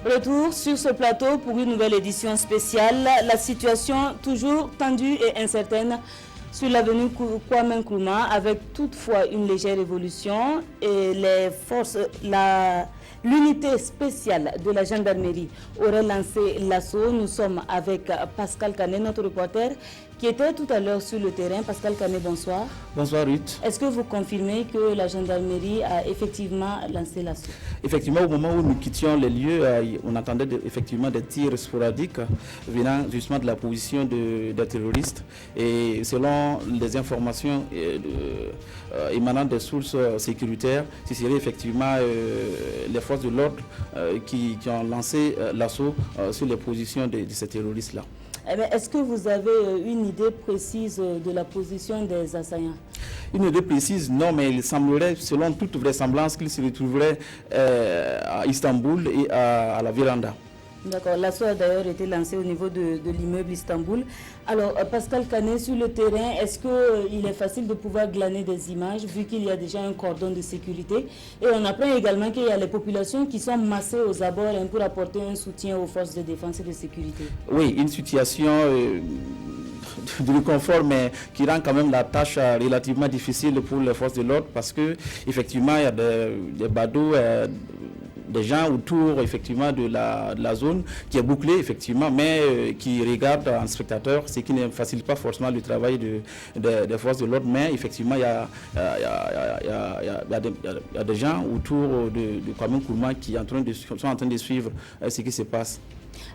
Retour sur ce plateau pour une nouvelle édition spéciale. La situation toujours tendue et incertaine sur l'avenue Kwame Nkrumah, avec toutefois une légère évolution, et les forces, l'unité spéciale de la gendarmerie aurait lancé l'assaut. Nous sommes avec Pascal Kané, notre reporter, qui était tout à l'heure sur le terrain. Pascal Kané, bonsoir. Bonsoir Ruth. Est-ce que vous confirmez que la gendarmerie a effectivement lancé l'assaut? Effectivement, au moment où nous quittions les lieux, on entendait effectivement des tirs sporadiques venant justement de la position des terroristes. Et selon les informations émanant des sources sécuritaires, ce serait effectivement les forces de l'ordre qui ont lancé l'assaut sur les positions de ces terroristes-là. Est-ce que vous avez une idée précise de la position des assaillants? Une idée précise, non, mais il semblerait, selon toute vraisemblance, qu'ils se retrouveraient à Istanbul et à la Véranda. D'accord, l'assaut a d'ailleurs été lancé au niveau de l'immeuble Istanbul. Alors, Pascal Kané, sur le terrain, est-ce qu'il est facile de pouvoir glaner des images, vu qu'il y a déjà un cordon de sécurité? Et on apprend également qu'il y a les populations qui sont massées aux abords pour apporter un soutien aux forces de défense et de sécurité. Oui, une situation de confort, mais qui rend quand même la tâche relativement difficile pour les forces de l'ordre, parce que effectivement il y a des badauds, des gens autour effectivement de la zone qui est bouclée effectivement, mais qui regardent en spectateur, ce qui ne facilite pas forcément le travail des forces de l'ordre. Mais effectivement il y a des gens autour de Kwame Nkrumah qui sont en train de suivre ce qui se passe.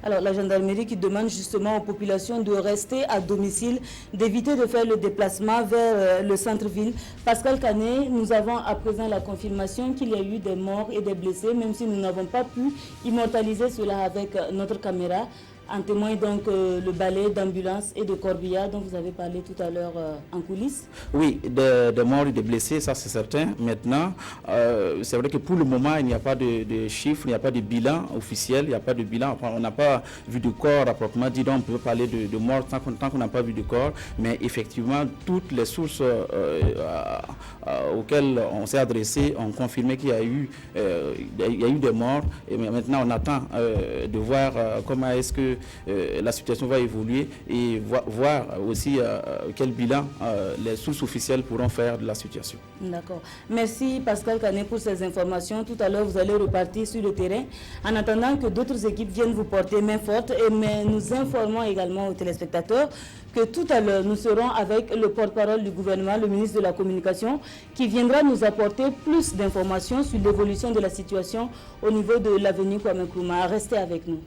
Alors, la gendarmerie qui demande justement aux populations de rester à domicile, d'éviter de faire le déplacement vers le centre-ville. Pascal Kané, nous avons à présent la confirmation qu'il y a eu des morts et des blessés, même si nous n'avons pas pu immortaliser cela avec notre caméra. En témoigne donc le balai d'ambulance et de corbillard dont vous avez parlé tout à l'heure en coulisses. Oui, des morts et des blessés, ça c'est certain. Maintenant, c'est vrai que pour le moment, il n'y a pas de chiffres, il n'y a pas de bilan officiel, il n'y a pas de bilan. Enfin, on n'a pas vu de corps à proprement dit, donc on peut parler de mort tant qu'on n'a pas vu de corps. Mais effectivement, toutes les sources auxquelles on s'est adressé ont confirmé qu'il y a eu des morts. Et maintenant, on attend de voir comment est-ce que la situation va évoluer et voir aussi quel bilan les sources officielles pourront faire de la situation. D'accord. Merci Pascal Kané pour ces informations. Tout à l'heure, vous allez repartir sur le terrain en attendant que d'autres équipes viennent vous porter main forte. Mais nous informons également aux téléspectateurs que tout à l'heure, nous serons avec le porte-parole du gouvernement, le ministre de la Communication, qui viendra nous apporter plus d'informations sur l'évolution de la situation au niveau de l'avenue Kwame Nkrumah. Restez avec nous.